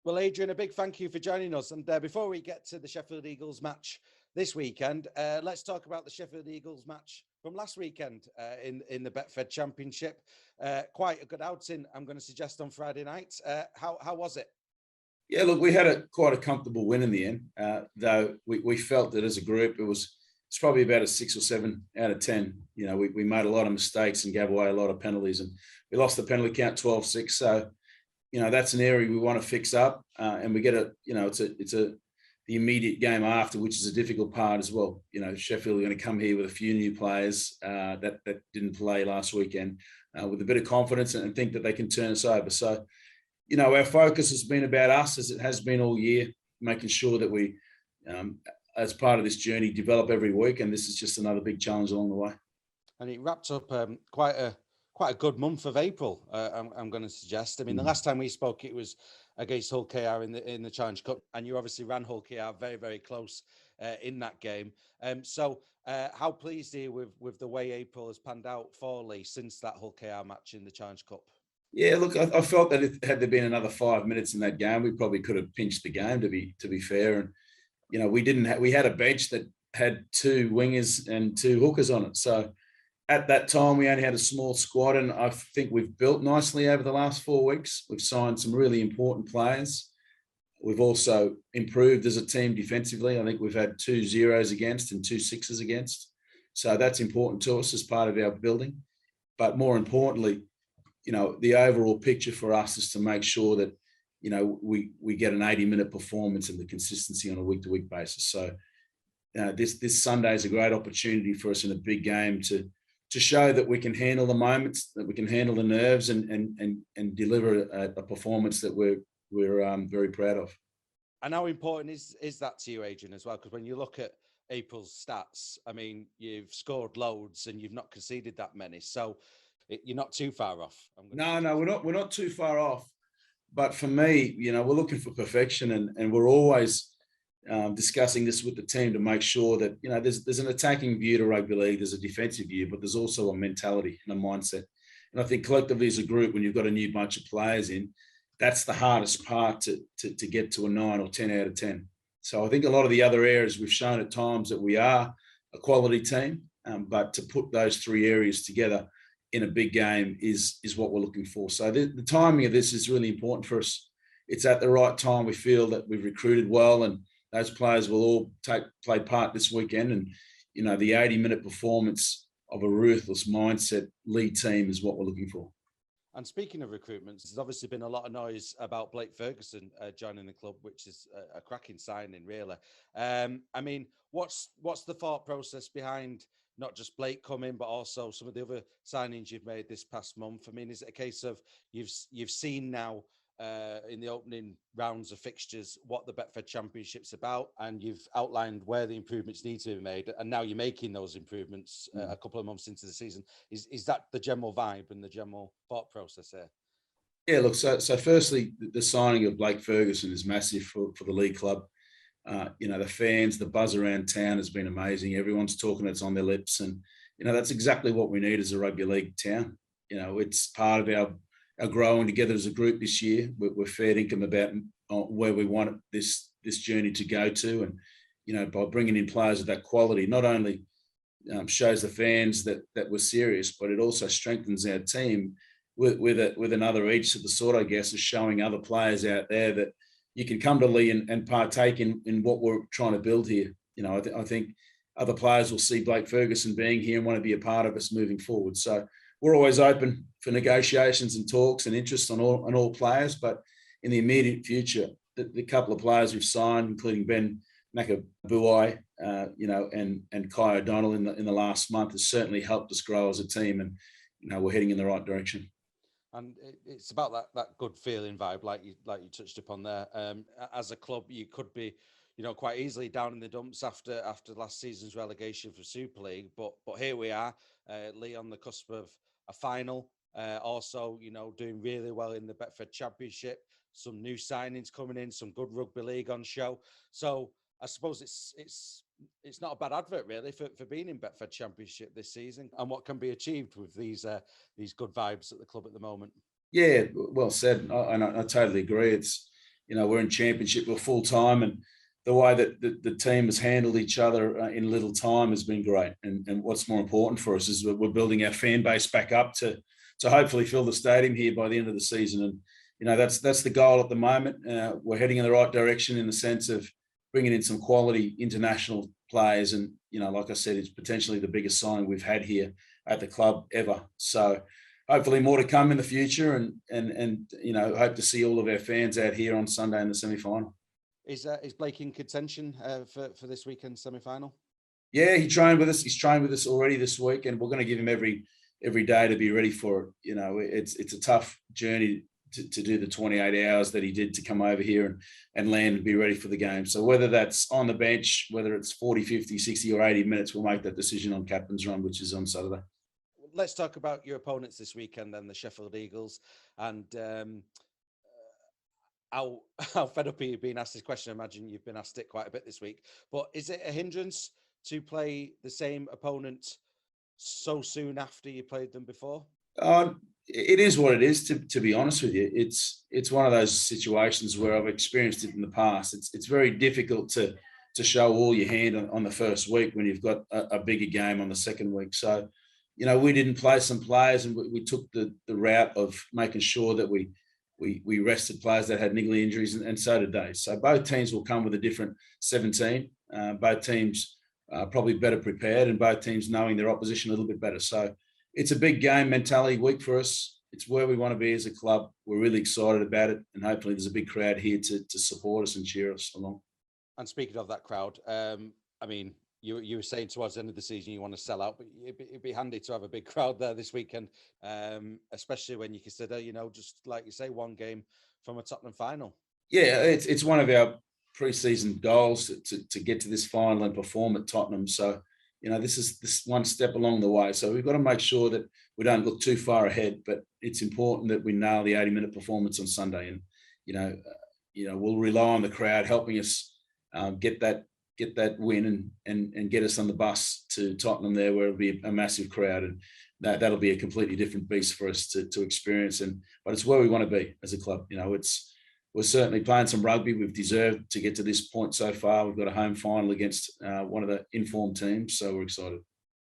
Well, Adrian, a big thank you for joining us. And before we get to the Sheffield Eagles match this weekend, let's talk about the Sheffield Eagles match from last weekend in the Betfred Championship. Quite a good outing, I'm going to suggest, on Friday night. How was it? Yeah, look, we had quite a comfortable win in the end, though we felt that as a group it's probably about a 6 or 7 out of 10. You know, we made a lot of mistakes and gave away a lot of penalties, and we lost the penalty count 12-6. So, you know, that's an area we want to fix up, and we get the immediate game after, which is a difficult part as well. You know, Sheffield are going to come here with a few new players that didn't play last weekend with a bit of confidence and think that they can turn us over. So, you know, our focus has been about us, as it has been all year, making sure that we, as part of this journey, develop every week. And this is just another big challenge along the way. And it wrapped up quite a good month of April, I'm going to suggest. I mean, the last time we spoke, it was against Hull KR in the Challenge Cup, and you obviously ran Hull KR very, very close in that game. So how pleased are you with the way April has panned out for Leigh since that Hull KR match in the Challenge Cup? Yeah, look, I felt that had there been another 5 minutes in that game, we probably could have pinched the game, to be fair. And you know, we had a bench that had 2 wingers and 2 hookers on it. So at that time, we only had a small squad, and I think we've built nicely over the last 4 weeks. We've signed some really important players. We've also improved as a team defensively. I think we've had 2 zeros against and 2 sixes against. So that's important to us as part of our building. But more importantly, you know, the overall picture for us is to make sure that, you know, we get an 80-minute performance and the consistency on a week-to-week basis. So this Sunday is a great opportunity for us in a big game to show that we can handle the moments, that we can handle the nerves, and deliver a performance that we're very proud of. And how important is that to you, Adrian, as well? Because when you look at April's stats, I mean, you've scored loads and you've not conceded that many. So you're not too far off. No, we're not too far off. But for me, you know, we're looking for perfection, and we're always discussing this with the team to make sure that, you know, there's an attacking view to rugby league, there's a defensive view, but there's also a mentality and a mindset. And I think collectively as a group, when you've got a new bunch of players in, that's the hardest part to get to a 9 or 10 out of 10. So I think a lot of the other areas we've shown at times that we are a quality team, but to put those 3 areas together in a big game is what we're looking for. So the timing of this is really important for us. It's at the right time. We feel that we've recruited well, and those players will all play part this weekend. And, you know, the 80-minute performance of a ruthless mindset Leigh team is what we're looking for. And speaking of recruitments, there's obviously been a lot of noise about Blake Ferguson joining the club, which is a cracking signing, really. I mean, what's the thought process behind not just Blake coming, but also some of the other signings you've made this past month? I mean, is it a case of you've seen now in the opening rounds of fixtures what the Betfred Championship's about, and you've outlined where the improvements need to be made, and now you're making those improvements a couple of months into the season? Is that the general vibe and the general thought process here? Yeah, look, so firstly, the signing of Blake Ferguson is massive for the Leigh club. You know, the fans, the buzz around town has been amazing. Everyone's talking, it's on their lips. And, you know, that's exactly what we need as a rugby league town. You know, it's part of our growing together as a group this year. We're fair income about where we want this journey to go to. And, you know, by bringing in players of that quality, not only shows the fans that we're serious, but it also strengthens our team with another edge to the sword, I guess, of showing other players out there that you can come to Leigh and partake in what we're trying to build here. You know, I think other players will see Blake Ferguson being here and want to be a part of us moving forward. So we're always open for negotiations and talks and interest on all players. But in the immediate future, the couple of players we've signed, including Ben Makabuai, you know, and Kai O'Donnell in the last month, has certainly helped us grow as a team, and, you know, we're heading in the right direction. And it's about that good feeling vibe, like you touched upon there. As a club, you could be, you know, quite easily down in the dumps after last season's relegation for Super League, but here we are, Leigh on the cusp of a final. Also, you know, doing really well in the Betfred Championship. Some new signings coming in, some good rugby league on show. So I suppose it's not a bad advert, really, for being in Betfred Championship this season, and what can be achieved with these good vibes at the club at the moment. Yeah, well said. I totally agree. It's, we're in championship, we're full time, and the way that the team has handled each other in little time has been great. And what's more important for us is we're building our fan base back up to hopefully fill the stadium here by the end of the season. And that's the goal at the moment. We're heading in the right direction in the sense of bringing in some quality international players. And like I said, it's potentially the biggest signing we've had here at the club ever. So hopefully more to come in the future, and hope to see all of our fans out here on Sunday in the semi-final. Is Blake in contention for this weekend semi-final? Yeah, he trained with us. He's trained with us already this week, and we're going to give him every day to be ready for it. It's a tough journey to do the 28 hours that he did to come over here and land and be ready for the game. So whether that's on the bench, whether it's 40, 50, 60 or 80 minutes, we'll make that decision on captain's run, which is on Saturday. Let's talk about your opponents this weekend then, the Sheffield Eagles. And how fed up are you being asked this question? I imagine you've been asked it quite a bit this week. But is it a hindrance to play the same opponent so soon after you played them before? It is what it is, to be honest with you. It's one of those situations where I've experienced it in the past. It's very difficult to show all your hand on the first week when you've got a bigger game on the second week. So, we didn't play some players, and we took the route of making sure that we rested players that had niggly injuries, and so did they. So both teams will come with a different 17. Both teams are probably better prepared, and both teams knowing their opposition a little bit better. So it's a big game mentality week for us. It's where we want to be as a club. We're really excited about it, and hopefully there's a big crowd here to support us and cheer us along. And speaking of that crowd, you were saying towards the end of the season you want to sell out, but it'd be handy to have a big crowd there this weekend, especially when you consider, just like you say, one game from a Tottenham final. Yeah, it's one of our pre-season goals to get to this final and perform at Tottenham. So, this is one step along the way. So we've got to make sure that we don't look too far ahead, but it's important that we nail the 80-minute performance on Sunday. And, we'll rely on the crowd helping us get that win and get us on the bus to Tottenham there, where it'll be a massive crowd, and that'll be a completely different beast for us to experience. But it's where we want to be as a club. We're certainly playing some rugby. We've deserved to get to this point so far. We've got a home final against one of the informed teams, so we're excited.